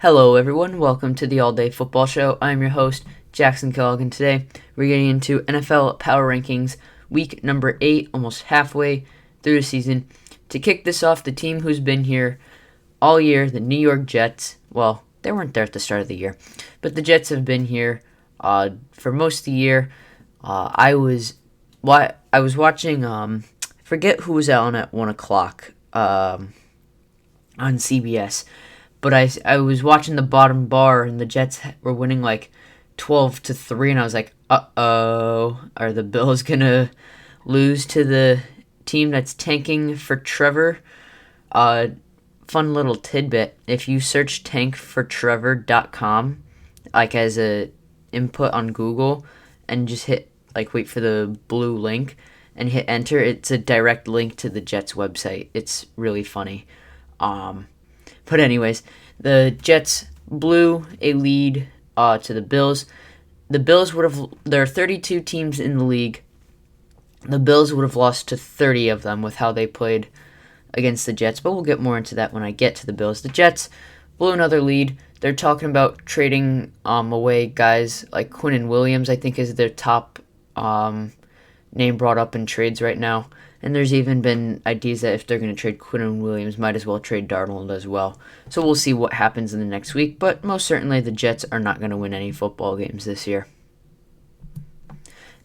Hello, everyone. Welcome to the All Day Football Show. I'm your host, Jackson Kellogg, and today we're getting into NFL Power Rankings, week number 8, almost halfway through the season. To kick this off, the team who's been here all year, the New York Jets. Well, they weren't there at the start of the year, but the Jets have been here for most of the year. I was watching. I forget who was on at 1 o'clock on CBS. But I was watching the bottom bar, and the Jets were winning like 12-3, and I was like, uh-oh, are the Bills going to lose to the team that's tanking for Trevor? Fun little tidbit, if you search tankfortrevor.com, like as a input on Google, and just hit, like, wait for the blue link, and hit enter, it's a direct link to the Jets website. It's really funny. But anyways, the Jets blew a lead to the Bills. The Bills there are 32 teams in the league. The Bills would have lost to 30 of them with how they played against the Jets, but we'll get more into that when I get to the Bills. The Jets blew another lead. They're talking about trading away guys like Quinnen Williams, I think is their top name brought up in trades right now. And there's even been ideas that if they're going to trade Quinnen Williams, might as well trade Darnold as well. So we'll see what happens in the next week. But most certainly the Jets are not going to win any football games this year.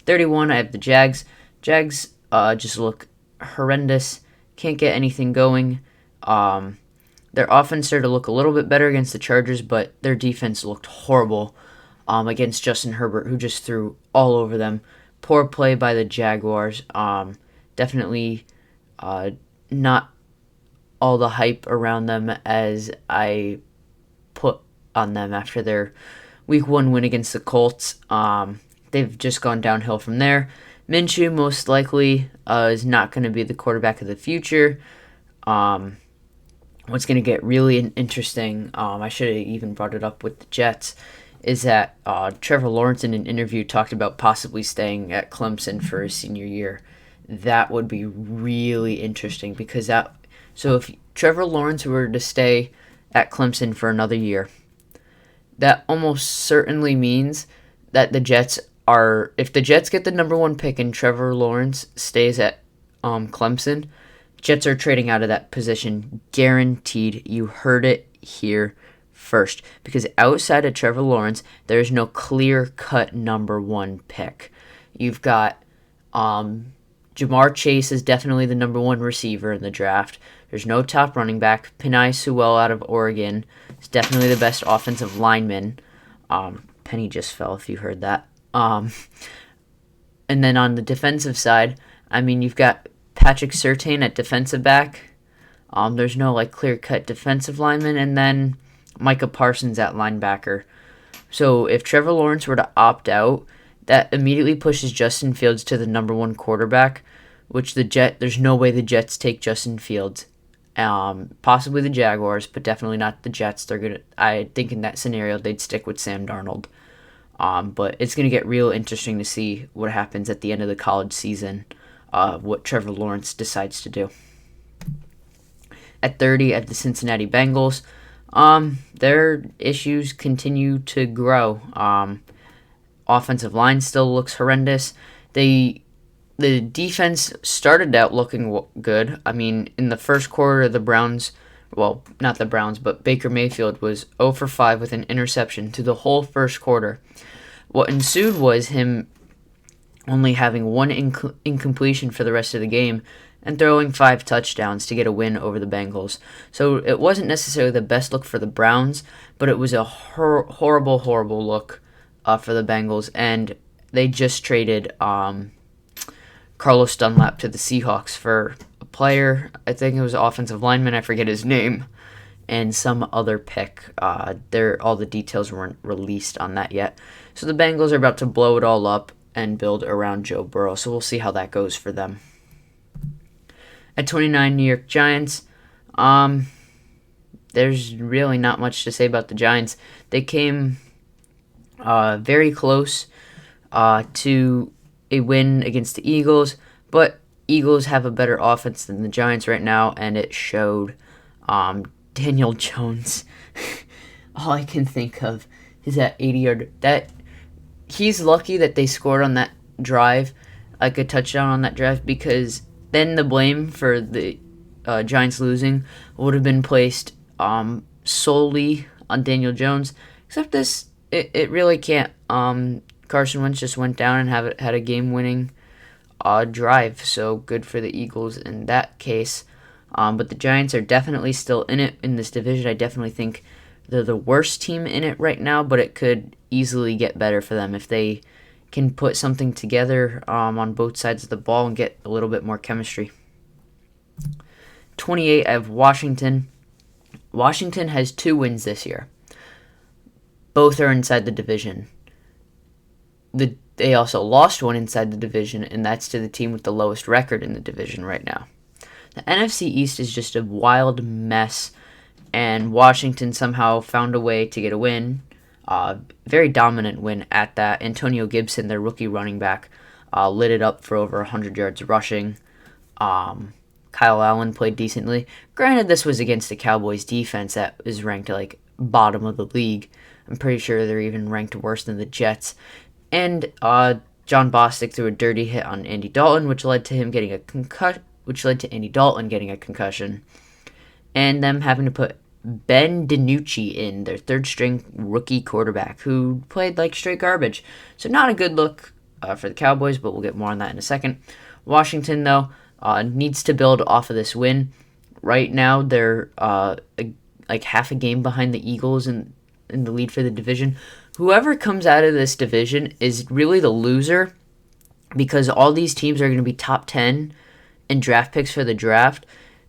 31, I have the Jags. Jags just look horrendous. Can't get anything going. Their offense started to look a little bit better against the Chargers, but their defense looked horrible against Justin Herbert, who just threw all over them. Poor play by the Jaguars. Definitely not all the hype around them as I put on them after their Week 1 win against the Colts. They've just gone downhill from there. Minshew most likely is not going to be the quarterback of the future. What's going to get really interesting, I should have even brought it up with the Jets, is that Trevor Lawrence in an interview talked about possibly staying at Clemson for his senior year. That would be really interesting because so if Trevor Lawrence were to stay at Clemson for another year, that almost certainly means that if the Jets get the number 1 pick and Trevor Lawrence stays at Clemson, Jets are trading out of that position, guaranteed. You heard it here first, because outside of Trevor Lawrence, there is no clear-cut number 1 pick. You've got Jamar Chase is definitely the number 1 receiver in the draft. There's no top running back. Penei Sewell out of Oregon is definitely the best offensive lineman. Penny just fell if you heard that. And then on the defensive side, you've got Patrick Surtain at defensive back. There's no clear-cut defensive lineman. And then Micah Parsons at linebacker. So if Trevor Lawrence were to opt out, that immediately pushes Justin Fields to the number 1 quarterback, which there's no way the Jets take Justin Fields. Possibly the Jaguars, but definitely not the Jets. I think in that scenario they'd stick with Sam Darnold. But it's going to get real interesting to see what happens at the end of the college season, what Trevor Lawrence decides to do. At 30, at the Cincinnati Bengals, their issues continue to grow. Offensive line still looks horrendous. The defense started out looking good. In the first quarter, the Browns, well, not the Browns, but Baker Mayfield was 0 for 5 with an interception to the whole first quarter. What ensued was him only having 1 incompletion for the rest of the game and throwing 5 touchdowns to get a win over the Bengals. So it wasn't necessarily the best look for the Browns, but it was a horrible, horrible look for the Bengals, and they just traded Carlos Dunlap to the Seahawks for a player. I think it was an offensive lineman. I forget his name, and some other pick. All the details weren't released on that yet. So the Bengals are about to blow it all up and build around Joe Burrow. So we'll see how that goes for them. At 29, New York Giants. There's really not much to say about the Giants. They came very close to a win against the Eagles, but Eagles have a better offense than the Giants right now, and it showed. Daniel Jones all I can think of is that 80-yard. That he's lucky that they scored on that drive, like a touchdown on that drive, because then the blame for the Giants losing would have been placed solely on Daniel Jones. Except it really can't. Carson Wentz just went down and had a game-winning drive, so good for the Eagles in that case. But the Giants are definitely still in it in this division. I definitely think they're the worst team in it right now, but it could easily get better for them if they can put something together on both sides of the ball and get a little bit more chemistry. 28, I have Washington. Washington has 2 wins this year. Both are inside the division. They also lost one inside the division, and that's to the team with the lowest record in the division right now. The NFC East is just a wild mess, and Washington somehow found a way to get a win. Very dominant win at that. Antonio Gibson, their rookie running back, lit it up for over 100 yards rushing. Kyle Allen played decently. Granted, this was against the Cowboys defense that is ranked like bottom of the league. I'm pretty sure they're even ranked worse than the Jets. And John Bostic threw a dirty hit on Andy Dalton, which led to him getting a Andy Dalton getting a concussion, and them having to put Ben DiNucci in, their third-string rookie quarterback, who played like straight garbage. So not a good look for the Cowboys, but we'll get more on that in a second. Washington, though, needs to build off of this win. Right now, they're like half a game behind the Eagles in the lead for the division. Whoever comes out of this division is really the loser, because all these teams are going to be top 10 in draft picks for the draft,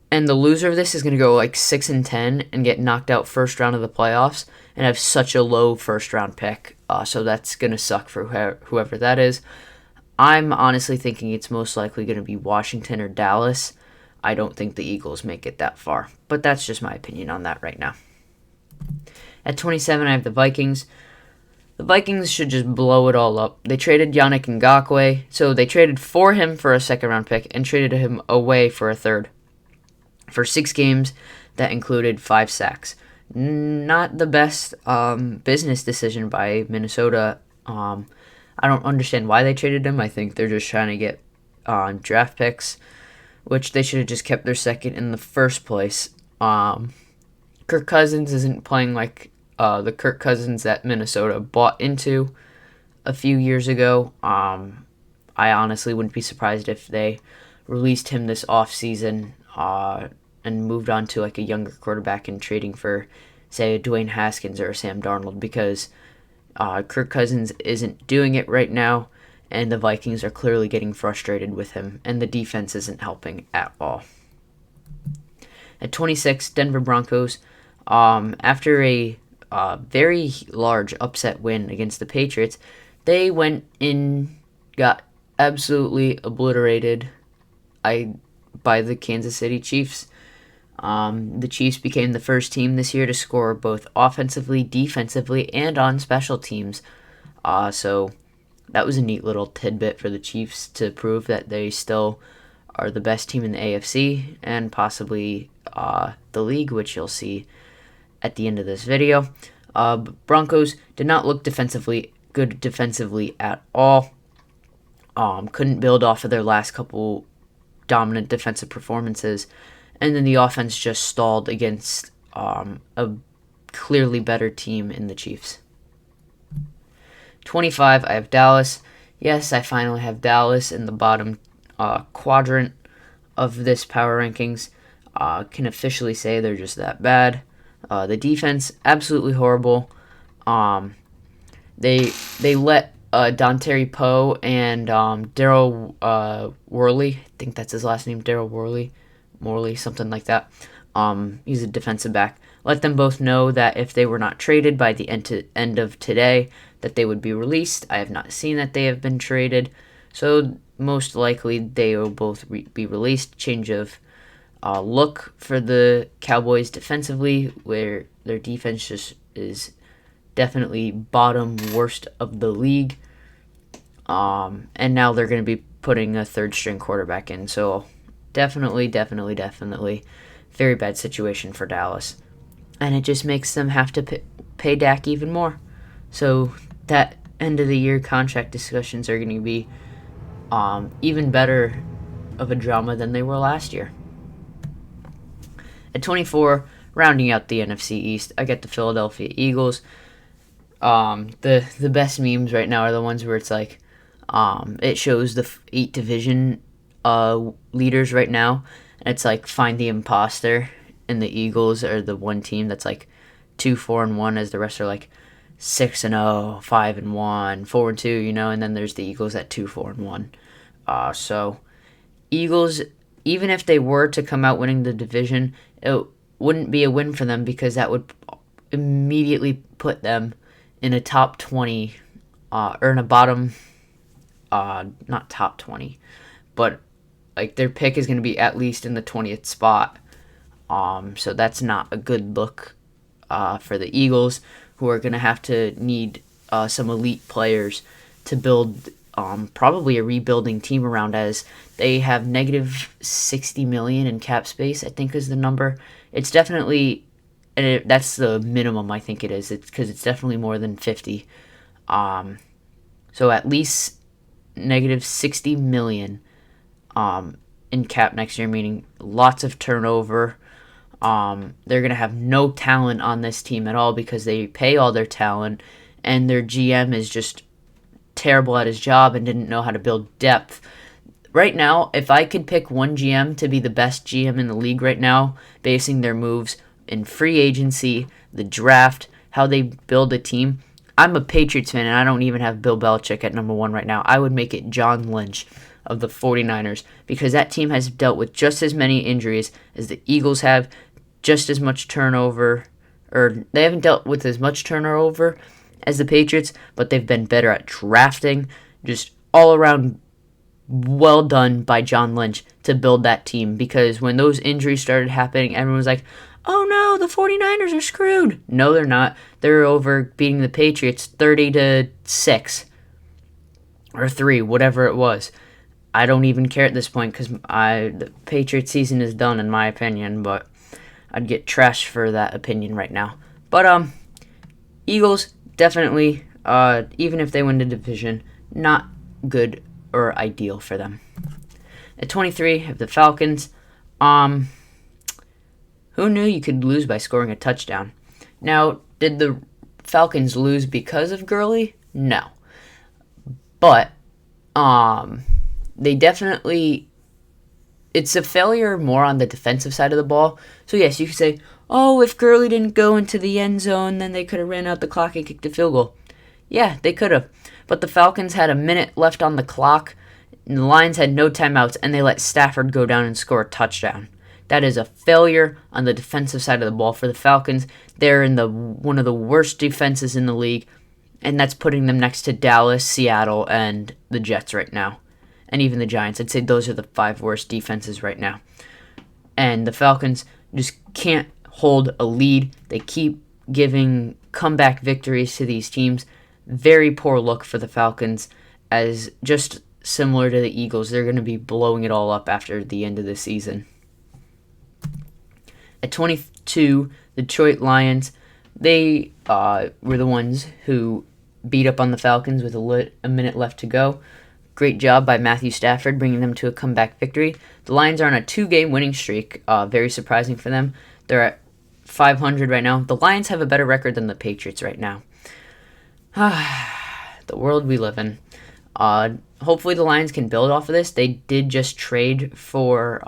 and the loser of this is going to go like 6-10 and get knocked out first round of the playoffs and have such a low first round pick. So that's going to suck for whoever that is. I'm honestly thinking it's most likely going to be Washington or Dallas. I don't think the Eagles make it that far, but that's just my opinion on that right now. At 27, I have the Vikings. The Vikings should just blow it all up. They traded Yannick Ngakoue, so they traded for him for a second-round pick and traded him away for a third. For 6 games, that included 5 sacks. Not the best business decision by Minnesota. I don't understand why they traded him. I think they're just trying to get draft picks, which they should have just kept their second in the first place. Kirk Cousins isn't playing like the Kirk Cousins that Minnesota bought into a few years ago. I honestly wouldn't be surprised if they released him this offseason and moved on to like a younger quarterback and trading for, say, a Dwayne Haskins or a Sam Darnold, because Kirk Cousins isn't doing it right now, and the Vikings are clearly getting frustrated with him, and the defense isn't helping at all. At 26, Denver Broncos, after a very large upset win against the Patriots, they went in, got absolutely obliterated by the Kansas City Chiefs. The Chiefs became the first team this year to score both offensively, defensively, and on special teams. So that was a neat little tidbit for the Chiefs to prove that they still are the best team in the AFC and possibly the league, which you'll see at the end of this video. Broncos did not look good defensively at all. Couldn't build off of their last couple dominant defensive performances, and then the offense just stalled against a clearly better team in the Chiefs. 25, I have Dallas. Yes, I finally have Dallas in the bottom quadrant of this power rankings. Can officially say they're just that bad. The defense, absolutely horrible. They let Dontari Poe and Daryl Worley, I think that's his last name, Daryl Morley, something like that. He's a defensive back. Let them both know that if they were not traded by the end of today, that they would be released. I have not seen that they have been traded, so most likely they will both be released. Change of look for the Cowboys defensively, where their defense just is definitely bottom worst of the league. And now they're going to be putting a third-string quarterback in, so definitely very bad situation for Dallas. And it just makes them have to pay Dak even more. So that end of the year contract discussions are going to be even better of a drama than they were last year. At 24, rounding out the NFC East, I get the Philadelphia Eagles. The best memes right now are the ones where it's like, it shows the 8 division leaders right now, and it's like find the imposter, and the Eagles are the one team that's like 2-4-1, as the rest are like 6-0, 5-1, 4-2, and then there's the Eagles at 2-4-1. So Eagles, even if they were to come out winning the division, it wouldn't be a win for them because that would immediately put them in a top 20, or in a bottom, not top 20, but like their pick is going to be at least in the 20th spot. So that's not a good look for the Eagles, who are going to have to need some elite players to build probably a rebuilding team around, as they have negative $60 million in cap space, I think is the number. It's definitely, and that's the minimum I think it is. It's because it's definitely more than 50. So at least negative $60 million in cap next year, meaning lots of turnover. They're going to have no talent on this team at all because they pay all their talent, and their GM is just terrible at his job and didn't know how to build depth. Right now, if I could pick one GM to be the best GM in the league right now, basing their moves in free agency, the draft, how they build a team, I'm a Patriots fan, and I don't even have Bill Belichick at number 1 right now. I would make it John Lynch of the 49ers, because that team has dealt with just as many injuries as the Eagles have, just as much turnover, or they haven't dealt with as much turnover as the Patriots, but they've been better at drafting. Just all around well done by John Lynch to build that team, because when those injuries started happening, everyone was like, oh no, the 49ers are screwed. No, they're not. They're over beating the Patriots 30-6 or 3, whatever it was. I don't even care at this point because the Patriots season is done in my opinion, but I'd get trashed for that opinion right now. But Eagles definitely, even if they win the division, not good or ideal for them. At 23, have the Falcons. Who knew you could lose by scoring a touchdown? Now, did the Falcons lose because of Gurley? No. But they definitely, it's a failure more on the defensive side of the ball. So yes, you could say, oh, if Gurley didn't go into the end zone, then they could have ran out the clock and kicked a field goal. Yeah, they could have. But the Falcons had a minute left on the clock, and the Lions had no timeouts, and they let Stafford go down and score a touchdown. That is a failure on the defensive side of the ball for the Falcons. They're in one of the worst defenses in the league, and that's putting them next to Dallas, Seattle, and the Jets right now. And even the Giants. I'd say those are the 5 worst defenses right now. And the Falcons just can't hold a lead. They keep giving comeback victories to these teams. Very poor look for the Falcons, as just similar to the Eagles, they're going to be blowing it all up after the end of the season. At 22, the Detroit Lions, they were the ones who beat up on the Falcons with a minute left to go. Great job by Matthew Stafford bringing them to a comeback victory. The Lions are on a 2-game winning streak. Very surprising for them. They're at 500 right now. The Lions have a better record than the Patriots right now. The world we live in. Hopefully the Lions can build off of this. They did just trade for...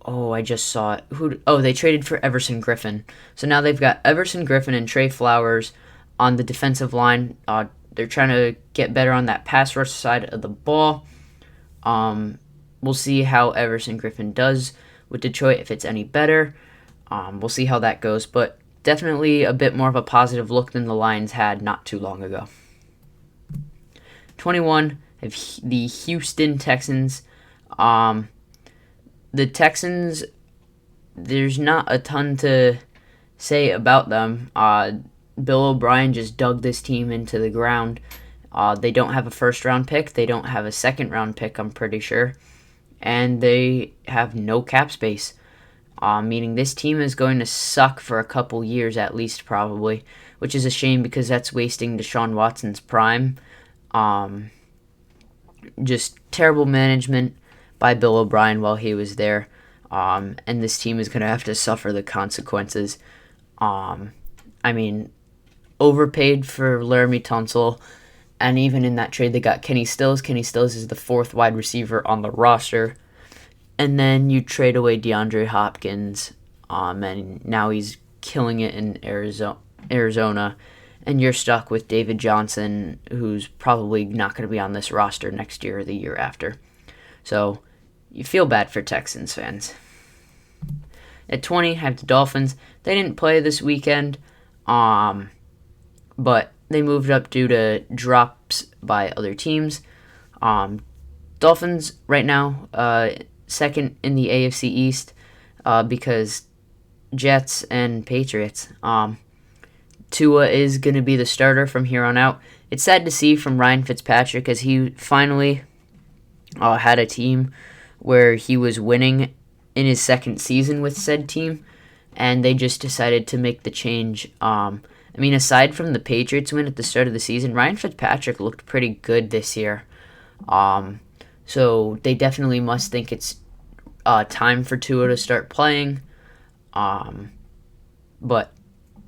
I just saw it. They traded for Everson Griffin. So now they've got Everson Griffin and Trey Flowers on the defensive line. They're trying to get better on that pass rush side of the ball. We'll see how Everson Griffin does with Detroit, if it's any better. We'll see how that goes. But definitely a bit more of a positive look than the Lions had not too long ago. 21, the Houston Texans. The Texans, there's not a ton to say about them. Bill O'Brien just dug this team into the ground. They don't have a first-round pick. They don't have a second-round pick, I'm pretty sure. And they have no cap space. meaning this team is going to suck for a couple years at least, probably, which is a shame because that's wasting Deshaun Watson's prime. Just terrible management by Bill O'Brien while he was there, and this team is going to have to suffer the consequences. I mean, overpaid for Laramie Tunsil, and even in that trade they got Kenny Stills. Kenny Stills is the fourth wide receiver on the roster. And then you trade away DeAndre Hopkins, and now he's killing it in Arizona, and you're stuck with David Johnson, who's probably not going to be on this roster next year or the year after. So you feel bad for Texans fans. At 20, I have the Dolphins. They didn't play this weekend, but they moved up due to drops by other teams. Dolphins right now, second in the AFC East, because Jets and Patriots. Tua is going to be the starter from here on out. It's sad to see from Ryan Fitzpatrick as he finally had a team where he was winning in his second season with said team, and they just decided to make the change. Aside from the Patriots win at the start of the season, Ryan Fitzpatrick looked pretty good this year. So they definitely must think it's time for Tua to start playing. But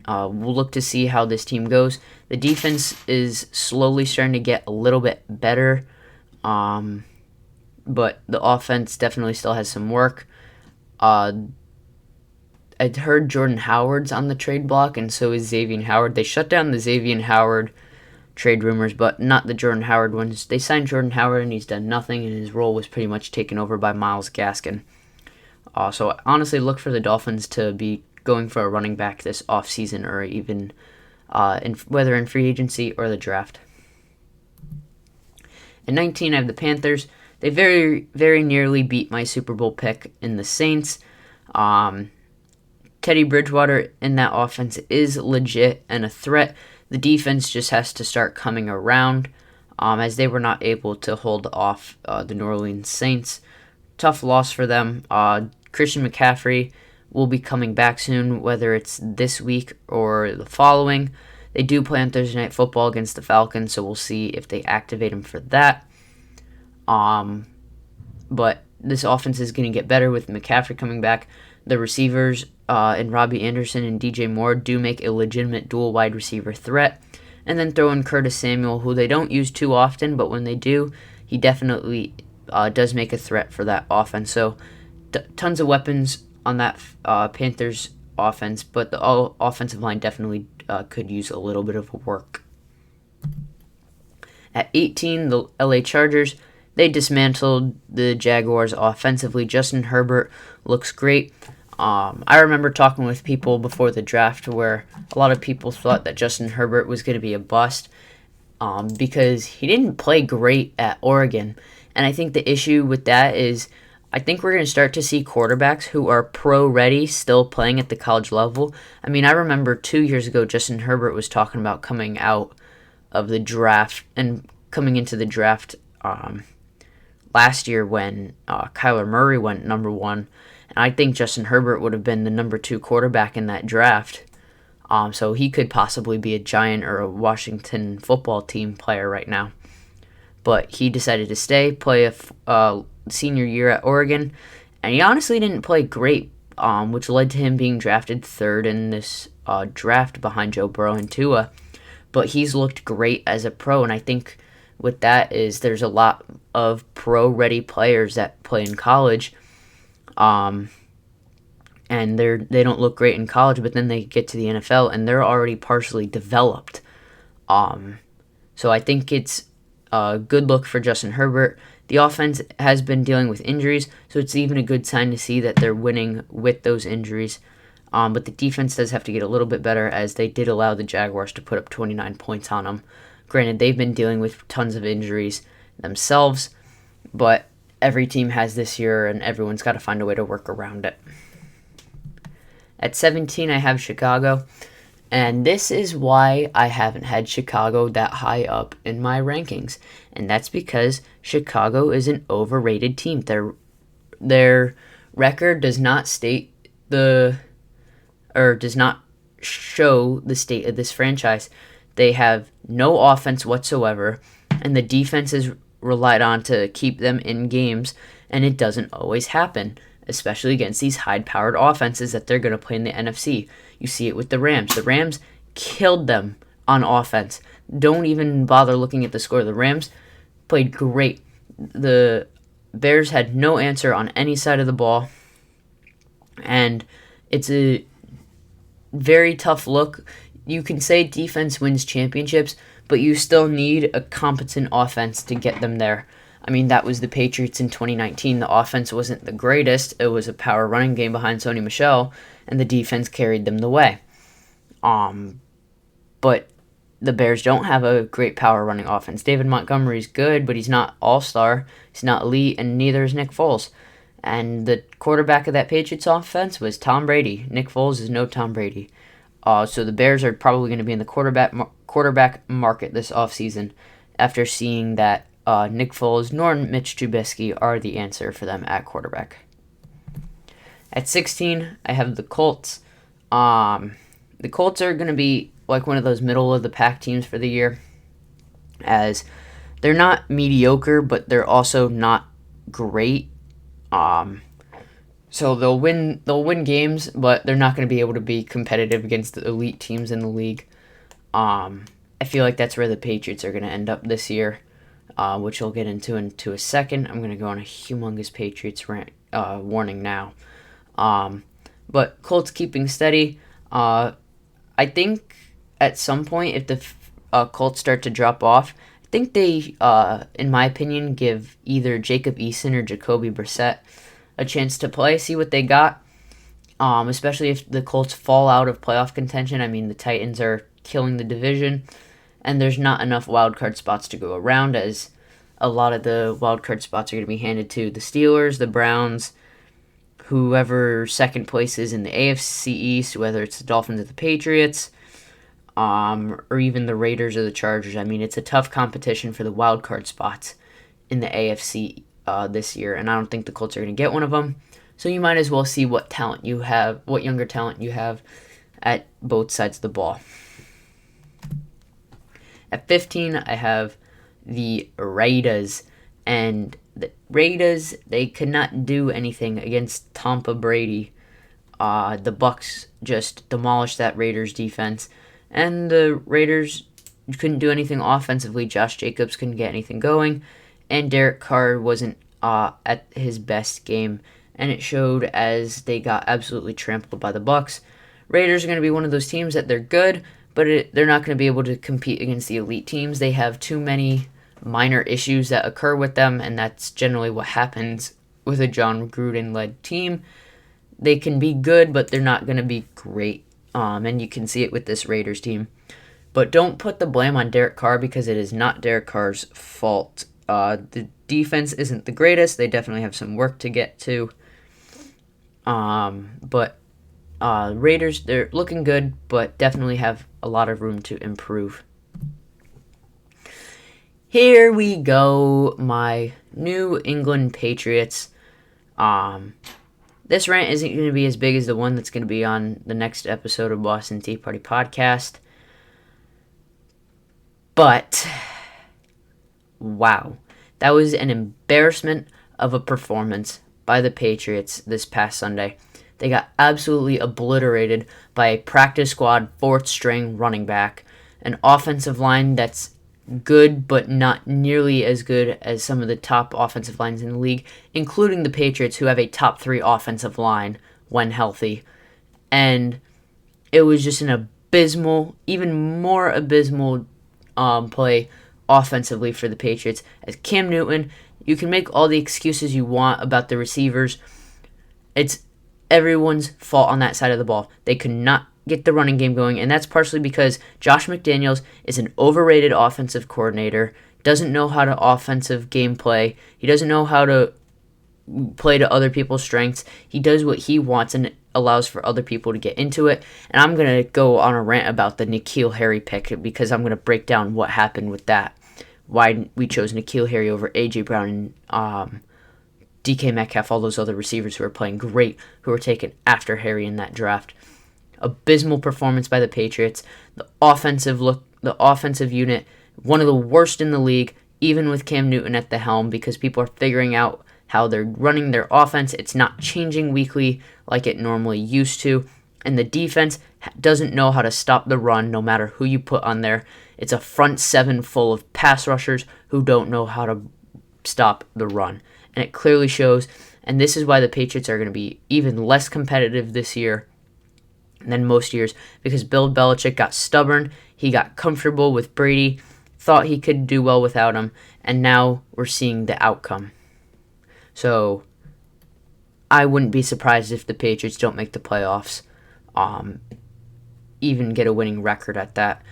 we'll look to see how this team goes. The defense is slowly starting to get a little bit better. But the offense definitely still has some work. I'd heard Jordan Howard's on the trade block, and so is Xavier Howard. They shut down the Xavier Howard trade rumors, but not the Jordan Howard ones. They signed Jordan Howard, and he's done nothing, and his role was pretty much taken over by Myles Gaskin. So honestly, look for the Dolphins to be going for a running back this offseason, or even whether in free agency or the draft. At 19, I have the Panthers. They very, very nearly beat my Super Bowl pick in the Saints. Teddy Bridgewater in that offense is legit and a threat. The defense just has to start coming around, as they were not able to hold off the New Orleans Saints. Tough loss for them. Christian McCaffrey will be coming back soon, whether it's this week or the following. They do play on Thursday Night Football against the Falcons, so we'll see if they activate him for that. But this offense is going to get better with McCaffrey coming back. The receivers and Robbie Anderson and DJ Moore do make a legitimate dual wide receiver threat. And then throw in Curtis Samuel, who they don't use too often, but when they do, he definitely does make a threat for that offense. So tons of weapons on that Panthers offense, but the offensive line definitely could use a little bit of work. At 18, the LA Chargers, they dismantled the Jaguars offensively. Justin Herbert looks great. I remember talking with people before the draft where a lot of people thought that Justin Herbert was going to be a bust because he didn't play great at Oregon. And I think the issue with that is I think we're going to start to see quarterbacks who are pro-ready still playing at the college level. I mean, I remember 2 years ago Justin Herbert was talking about coming out of the draft and coming into the draft last year when Kyler Murray went number 1. And I think Justin Herbert would have been the number 2 quarterback in that draft. So he could possibly be a Giant or a Washington football team player right now. But he decided to stay, play a senior year at Oregon, and he honestly didn't play great, which led to him being drafted 3rd in this draft behind Joe Burrow and Tua. But he's looked great as a pro, and I think with that is there's a lot of pro-ready players that play in college, and they don't look great in college, but then they get to the NFL and they're already partially developed. So I think it's a good look for Justin Herbert. The offense has been dealing with injuries, so it's even a good sign to see that they're winning with those injuries. But the defense does have to get a little bit better, as they did allow the Jaguars to put up 29 points on them. Granted, they've been dealing with tons of injuries themselves, but every team has this year, and everyone's got to find a way to work around it. At 17, I have Chicago, and this is why I haven't had Chicago that high up in my rankings, and that's because Chicago is an overrated team. Their record does not state the or does not show the state of this franchise. They have no offense whatsoever, and the defense is relied on to keep them in games, and it doesn't always happen, especially against these high-powered offenses that they're going to play in the NFC. You see it with the Rams. The Rams killed them on offense. Don't even bother looking at the score. The Rams played great. The Bears had no answer on any side of the ball, and it's a very tough look. You can say defense wins championships, but you still need a competent offense to get them there. I mean, that was the Patriots in 2019. The offense wasn't the greatest. It was a power running game behind Sony Michel, and the defense carried them the way. But the Bears don't have a great power running offense. David Montgomery's good, but he's not all-star. He's not elite, and neither is Nick Foles. And the quarterback of that Patriots offense was Tom Brady. Nick Foles is no Tom Brady. So the Bears are probably going to be in the quarterback market this offseason after seeing that Nick Foles nor Mitch Trubisky are the answer for them at quarterback. At 16, I have the Colts. The Colts are going to be like one of those middle-of-the-pack teams for the year, as they're not mediocre, but they're also not great. So they'll win games, but they're not going to be able to be competitive against the elite teams in the league. I feel like that's where the Patriots are going to end up this year, which we'll get into a second. I'm going to go on a humongous Patriots warning now. But Colts keeping steady. I think at some point, if the Colts start to drop off, I think they, in my opinion, give either Jacob Eason or Jacoby Brissett a chance to play, see what they got, especially if the Colts fall out of playoff contention. I mean, the Titans are killing the division, and there's not enough wildcard spots to go around, as a lot of the wildcard spots are going to be handed to the Steelers, the Browns, whoever second place is in the AFC East, whether it's the Dolphins or the Patriots, or even the Raiders or the Chargers. I mean, it's a tough competition for the wildcard spots in the AFC this year, and I don't think the Colts are going to get one of them. So you might as well see what talent you have, what younger talent you have at both sides of the ball. At 15, I have the Raiders, and the Raiders, they could not do anything against Tampa Brady. The Bucs just demolished that Raiders defense, and the Raiders couldn't do anything offensively. Josh Jacobs couldn't get anything going, and Derek Carr wasn't at his best game, and it showed as they got absolutely trampled by the Bucs. Raiders are going to be one of those teams that they're good, but they're not going to be able to compete against the elite teams. They have too many minor issues that occur with them, and that's generally what happens with a John Gruden-led team. They can be good, but they're not going to be great, and you can see it with this Raiders team. But don't put the blame on Derek Carr, because it is not Derek Carr's fault. The defense isn't the greatest. They definitely have some work to get to. But Raiders, they're looking good, but definitely have a lot of room to improve. Here we go, my New England Patriots. This rant isn't going to be as big as the one that's going to be on the next episode of Boston Tea Party Podcast. But wow, that was an embarrassment of a performance by the Patriots this past Sunday. They got absolutely obliterated by a practice squad fourth string running back, an offensive line that's good but not nearly as good as some of the top offensive lines in the league, including the Patriots, who have a top 3 offensive line when healthy. And it was just an abysmal, even more abysmal play offensively for the Patriots. As Cam Newton, you can make all the excuses you want about the receivers. It's everyone's fault on that side of the ball. They could not get the running game going, and that's partially because Josh McDaniels is an overrated offensive coordinator, doesn't know how to offensive gameplay. He doesn't know how to play to other people's strengths. He does what he wants, and it allows for other people to get into it. And I'm going to go on a rant about the N'Keal Harry pick, because I'm going to break down what happened with that. Why we chose N'Keal Harry over A.J. Brown and DK Metcalf, all those other receivers who are playing great, who were taken after Harry in that draft. Abysmal performance by the Patriots. The offensive unit, one of the worst in the league, even with Cam Newton at the helm, because people are figuring out how they're running their offense. It's not changing weekly like it normally used to. And the defense doesn't know how to stop the run no matter who you put on there. It's a front seven full of pass rushers who don't know how to stop the run. And it clearly shows. And this is why the Patriots are going to be even less competitive this year than most years, because Bill Belichick got stubborn. He got comfortable with Brady, thought he could do well without him, and now we're seeing the outcome. So I wouldn't be surprised if the Patriots don't make the playoffs, even get a winning record at that.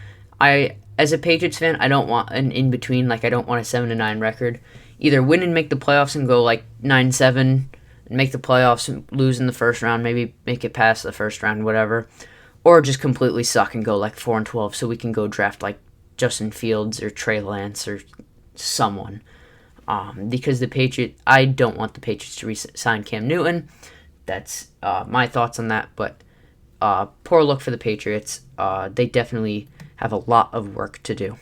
As a Patriots fan, I don't want an in-between. Like, I don't want a 7-9 record. Either win and make the playoffs and go like 9-7, and make the playoffs and lose in the first round, maybe make it past the first round, whatever. Or just completely suck and go like 4-12 so we can go draft like Justin Fields or Trey Lance or someone. Because I don't want the Patriots to re-sign Cam Newton. That's my thoughts on that, but poor look for the Patriots. They definitely have a lot of work to do.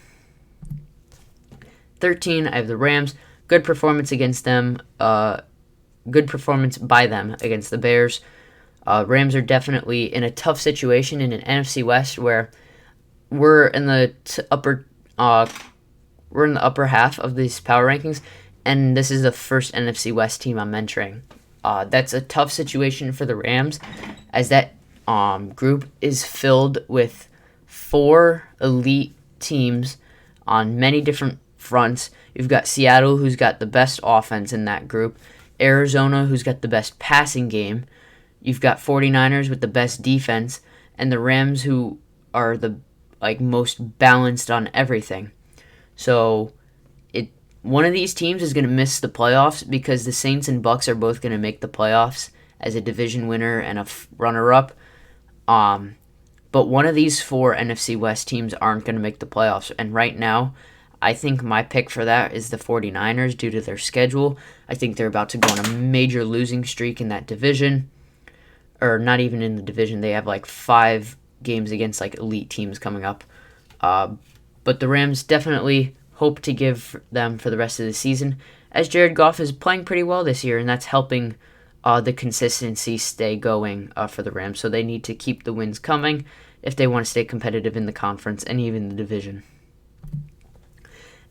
13, I have the Rams. Good performance against them. Good performance by them against the Bears. Rams are definitely in a tough situation in an NFC West where we're in the upper half of these power rankings, and this is the first NFC West team I'm mentoring. That's a tough situation for the Rams, as that group is filled with 4 elite teams on many different fronts. You've got Seattle, who's got the best offense in that group. Arizona, who's got the best passing game. You've got 49ers with the best defense, and the Rams, who are the most balanced on everything. So one of these teams is going to miss the playoffs because the Saints and Bucks are both going to make the playoffs as a division winner and a runner-up. But one of these 4 NFC West teams aren't going to make the playoffs. And right now, I think my pick for that is the 49ers due to their schedule. I think they're about to go on a major losing streak in that division. Or not even in the division. They have 5 games against elite teams coming up. But the Rams definitely hope to give them for the rest of the season, as Jared Goff is playing pretty well this year, and that's helping the consistency stay going for the Rams. So they need to keep the wins coming if they want to stay competitive in the conference and even the division.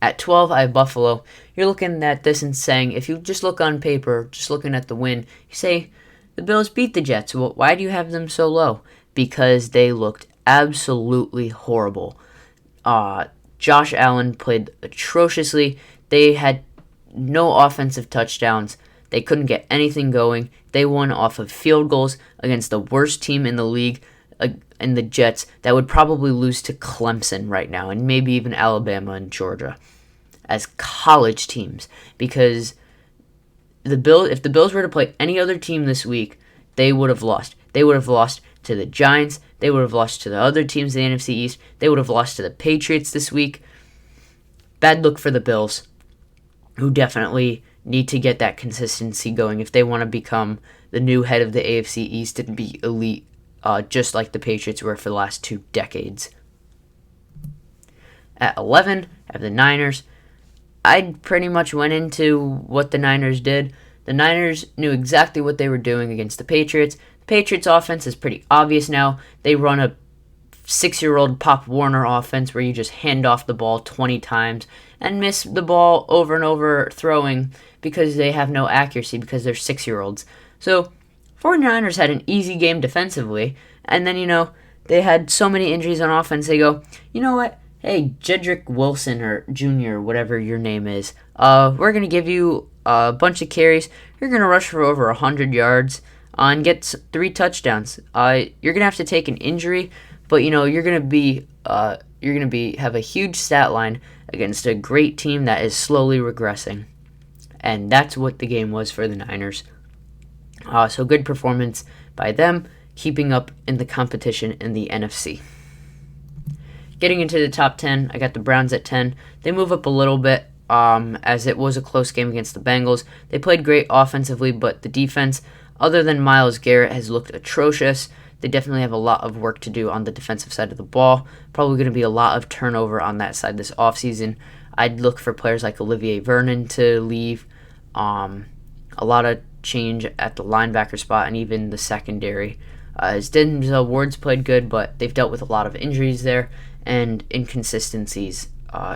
At 12, I have Buffalo. You're looking at this and saying, if you just look on paper, just looking at the win, you say, the Bills beat the Jets. Well, why do you have them so low? Because they looked absolutely horrible. Josh Allen played atrociously. They had no offensive touchdowns. They couldn't get anything going. They won off of field goals against the worst team in the league, in the Jets, that would probably lose to Clemson right now, and maybe even Alabama and Georgia as college teams. Because if the Bills were to play any other team this week, they would have lost. They would have lost to the Giants. They would have lost to the other teams in the NFC East. They would have lost to the Patriots this week. Bad look for the Bills, who definitely need to get that consistency going if they want to become the new head of the AFC East and be elite, just like the Patriots were for the last 2 decades. At 11, I have the Niners. I pretty much went into what the Niners did. The Niners knew exactly what they were doing against the Patriots. The Patriots' offense is pretty obvious now. They run a 6-year-old Pop Warner offense where you just hand off the ball 20 times and miss the ball over and over throwing because they have no accuracy because they're 6-year-olds. So 49ers had an easy game defensively, and then, they had so many injuries on offense, they go, you know what? Hey, Jedrick Wilson or Jr., whatever your name is, we're going to give you a bunch of carries. You're going to rush for over 100 yards and get 3 touchdowns. You're going to have to take an injury, but you're going to have a huge stat line against a great team that is slowly regressing. And that's what the game was for the Niners. So good performance by them, keeping up in the competition in the NFC. Getting into the top 10, I got the Browns at 10. They move up a little bit. as it was a close game against the Bengals. They played great offensively, but the defense, other than Myles Garrett, has looked atrocious. They definitely have a lot of work to do on the defensive side of the ball. Probably going to be a lot of turnover on that side this offseason. I'd look for players like Olivier Vernon to leave. A lot of change at the linebacker spot and even the secondary. As Denzel Ward's played good, but they've dealt with a lot of injuries there and inconsistencies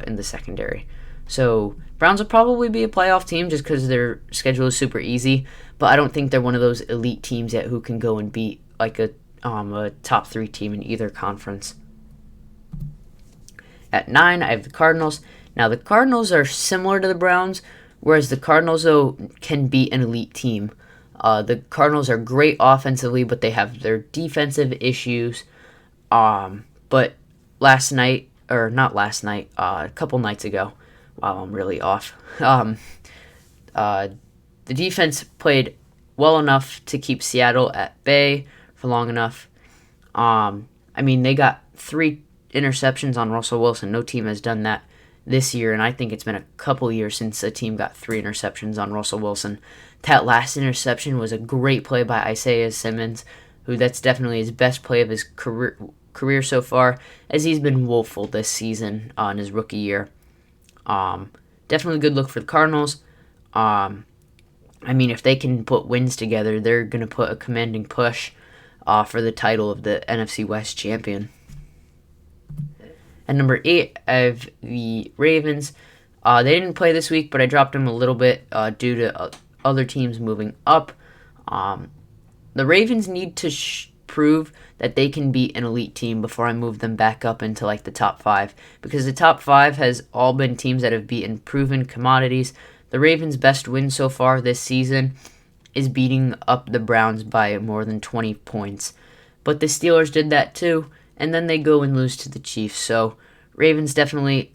in the secondary. So Browns will probably be a playoff team just because their schedule is super easy, but I don't think they're one of those elite teams yet who can go and beat like a top 3 team in either conference. At 9, I have the Cardinals. Now, the Cardinals are similar to the Browns, whereas the Cardinals, though, can beat an elite team. The Cardinals are great offensively, but they have their defensive issues. But a couple nights ago, wow, I'm really off. The defense played well enough to keep Seattle at bay for long enough. They got 3 interceptions on Russell Wilson. No team has done that this year, and I think it's been a couple years since a team got 3 interceptions on Russell Wilson. That last interception was a great play by Isaiah Simmons, who that's definitely his best play of his career so far, as he's been woeful this season in his rookie year. Definitely a good look for the Cardinals. If they can put wins together, they're going to put a commanding push for the title of the NFC West champion. At number 8, I have the Ravens. They didn't play this week, but I dropped them a little bit due to other teams moving up. The Ravens need to prove that they can beat an elite team before I move them back up into like the top 5, because the top 5 has all been teams that have beaten proven commodities. The Ravens' best win so far this season is beating up the Browns by more than 20 points. But the Steelers did that too, and then they go and lose to the Chiefs. So Ravens definitely,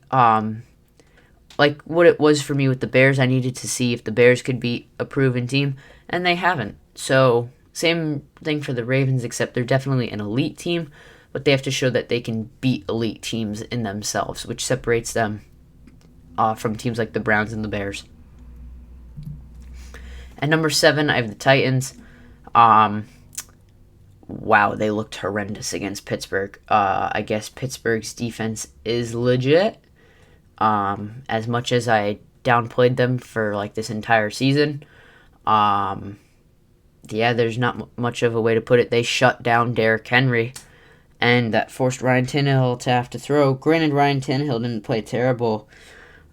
like what it was for me with the Bears, I needed to see if the Bears could beat a proven team, and they haven't. So same thing for the Ravens, except they're definitely an elite team, but they have to show that they can beat elite teams in themselves, which separates them from teams like the Browns and the Bears. At number 7, I have the Titans. Wow, they looked horrendous against Pittsburgh. I guess Pittsburgh's defense is legit. As much as I downplayed them for like this entire season. There's not much of a way to put it. They shut down Derrick Henry, and that forced Ryan Tannehill to have to throw. Granted, Ryan Tannehill didn't play terrible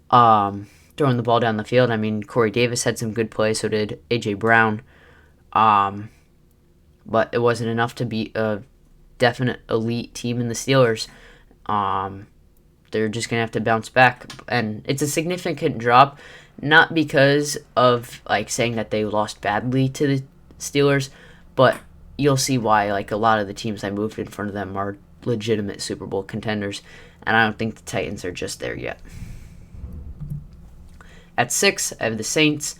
throwing the ball down the field. Corey Davis had some good plays, so did A.J. Brown. But it wasn't enough to beat a definite elite team in the Steelers. They're just going to have to bounce back. And it's a significant drop, not because of like saying that they lost badly to the Steelers, but you'll see why. Like a lot of the teams I moved in front of them are legitimate Super Bowl contenders, and I don't think the Titans are just there yet. At 6, I have the Saints.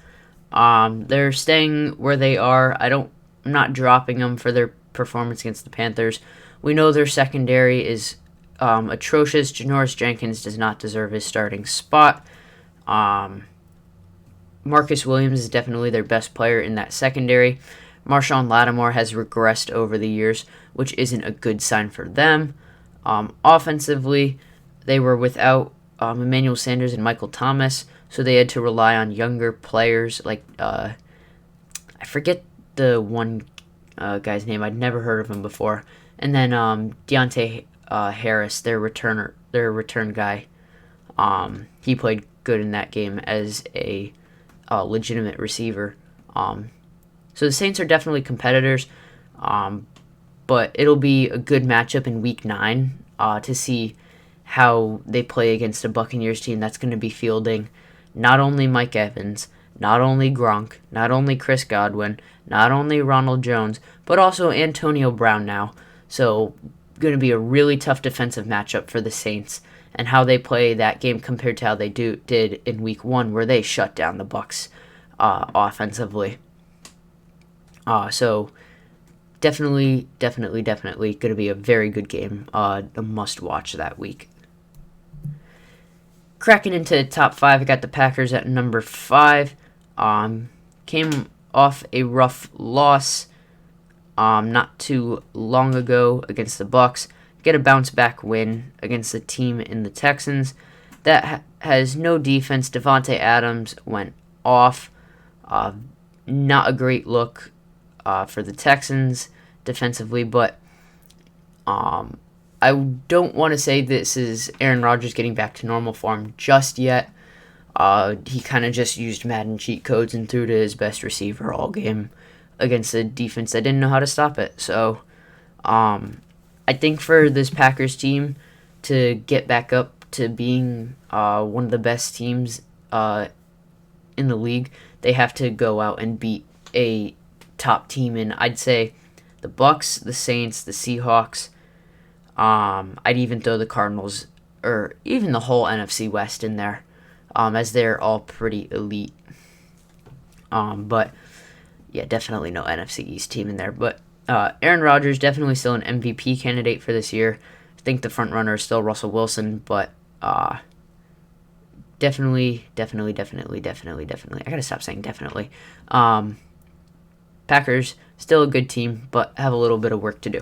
They're staying where they are. I'm not dropping them for their performance against the Panthers. We know their secondary is atrocious. Janoris Jenkins does not deserve his starting spot. Marcus Williams is definitely their best player in that secondary. Marshawn Lattimore has regressed over the years, which isn't a good sign for them. Offensively, they were without Emmanuel Sanders and Michael Thomas, so they had to rely on younger players like I forget the one guy's name. I'd never heard of him before. And then Deontay Harris, their return guy. He played good in that game as a legitimate receiver. So the Saints are definitely competitors, but it'll be a good matchup in Week 9 to see how they play against a Buccaneers team that's going to be fielding not only Mike Evans, not only Gronk, not only Chris Godwin, not only Ronald Jones, but also Antonio Brown now. So going to be a really tough defensive matchup for the Saints, and how they play that game compared to how they did in Week 1, where they shut down the Bucs offensively. So definitely going to be a very good game. A must-watch that week. Cracking into the top 5, I got the Packers at number 5. Came off a rough loss not too long ago against the Bucks. Get a bounce back win against the team in the Texans that has no defense. Devontae Adams went off. Not a great look for the Texans defensively, but I don't want to say this is Aaron Rodgers getting back to normal form just yet. He kind of just used Madden cheat codes and threw to his best receiver all game against a defense that didn't know how to stop it. So I think for this Packers team to get back up to being one of the best teams in the league, they have to go out and beat a top team. And I'd say the Bucks, the Saints, the Seahawks. I'd even throw the Cardinals or even the whole NFC West in there, as they're all pretty elite. But yeah, definitely no NFC East team in there. But Aaron Rodgers definitely still an MVP candidate for this year. I think the front runner is still Russell Wilson, but definitely. I gotta stop saying definitely. Packers still a good team, but have a little bit of work to do.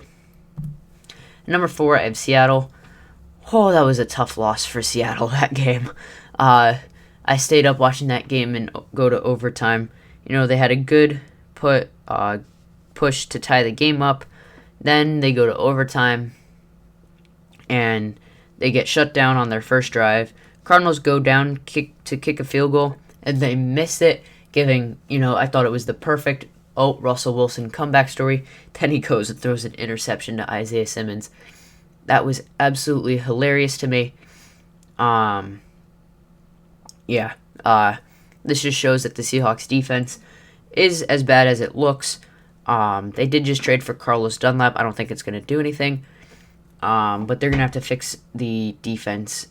Number 4, I have Seattle. Oh, that was a tough loss for Seattle, that game. I stayed up watching that game and go to overtime. You know, they had a good push to tie the game up. Then they go to overtime, and they get shut down on their first drive. Cardinals go down kick a field goal, and they miss it, giving, I thought it was the perfect Russell Wilson comeback story. Then he goes and throws an interception to Isaiah Simmons. That was absolutely hilarious to me. This just shows that the Seahawks defense is as bad as it looks. They did just trade for Carlos Dunlap. I don't think it's going to do anything. But they're going to have to fix the defense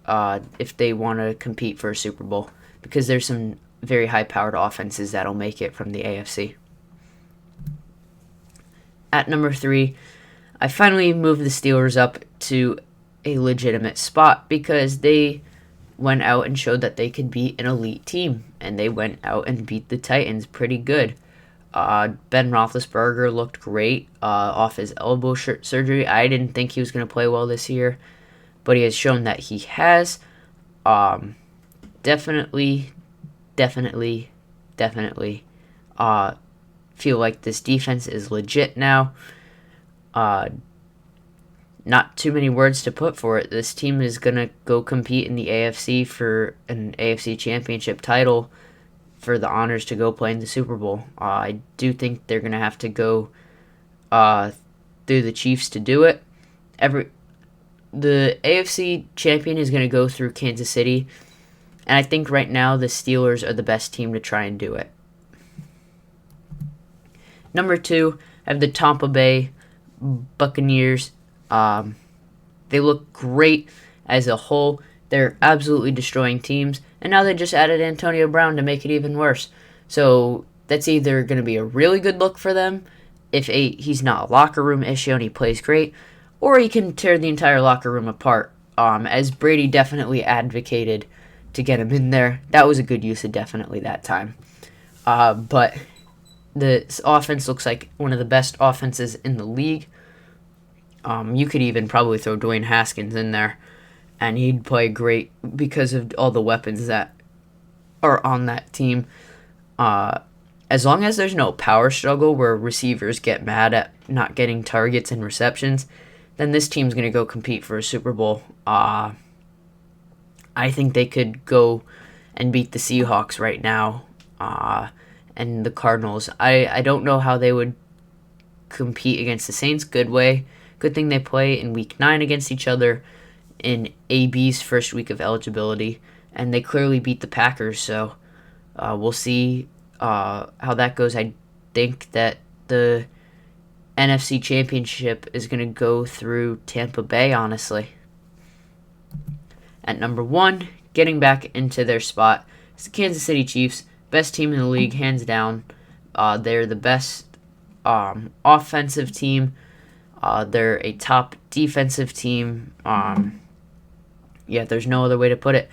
if they want to compete for a Super Bowl, because there's some very high-powered offenses that'll make it from the AFC. At number 3, I finally moved the Steelers up to a legitimate spot because they went out and showed that they could beat an elite team, and they went out and beat the Titans pretty good. Ben Roethlisberger looked great off his elbow surgery. I didn't think he was going to play well this year, but he has shown that he has. Definitely feel like this defense is legit now. Not too many words to put for it. This team is going to go compete in the AFC for an AFC championship title, for the honors to go play in the Super Bowl. I do think they're going to have to go through the Chiefs to do it. The AFC champion is going to go through Kansas City, and I think right now the Steelers are the best team to try and do it. Number 2, I have the Tampa Bay Buccaneers. They look great as a whole. They're absolutely destroying teams, and now they just added Antonio Brown to make it even worse. So that's either going to be a really good look for them if he's not a locker room issue and he plays great, or he can tear the entire locker room apart, as Brady definitely advocated to get him in there. That was a good use of definitely that time. But the offense looks like one of the best offenses in the league. You could even probably throw Dwayne Haskins in there, and he'd play great because of all the weapons that are on that team. As long as there's no power struggle where receivers get mad at not getting targets and receptions, then this team's going to go compete for a Super Bowl. I think they could go and beat the Seahawks right now, and the Cardinals. I don't know how they would compete against the Saints. Good thing they play in Week 9 against each other in AB's first week of eligibility, and they clearly beat the Packers, so we'll see how that goes. I think that the NFC Championship is going to go through Tampa Bay, honestly. At number 1, getting back into their spot, is the Kansas City Chiefs. Best team in the league, hands down. They're the best offensive team. They're a top defensive team. There's no other way to put it.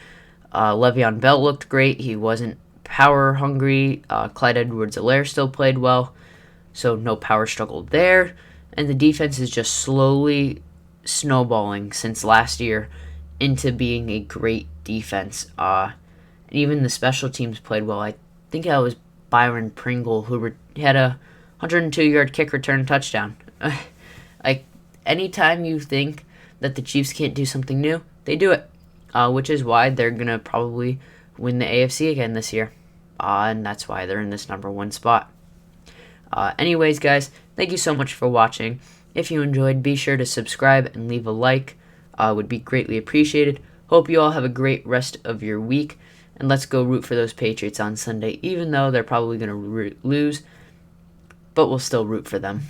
Le'Veon Bell looked great. He wasn't power hungry. Clyde Edwards-Helaire still played well, so no power struggle there. And the defense is just slowly snowballing since last year into being a great defense. And even the special teams played well. I think that was Byron Pringle who had a 102-yard kick return touchdown. Like, anytime you think that the Chiefs can't do something new, they do it, which is why they're going to probably win the AFC again this year. And that's why they're in this number 1 spot. Anyways, guys, thank you so much for watching. If you enjoyed, be sure to subscribe and leave a like. Would be greatly appreciated. Hope you all have a great rest of your week. And let's go root for those Patriots on Sunday, even though they're probably going to lose. But we'll still root for them.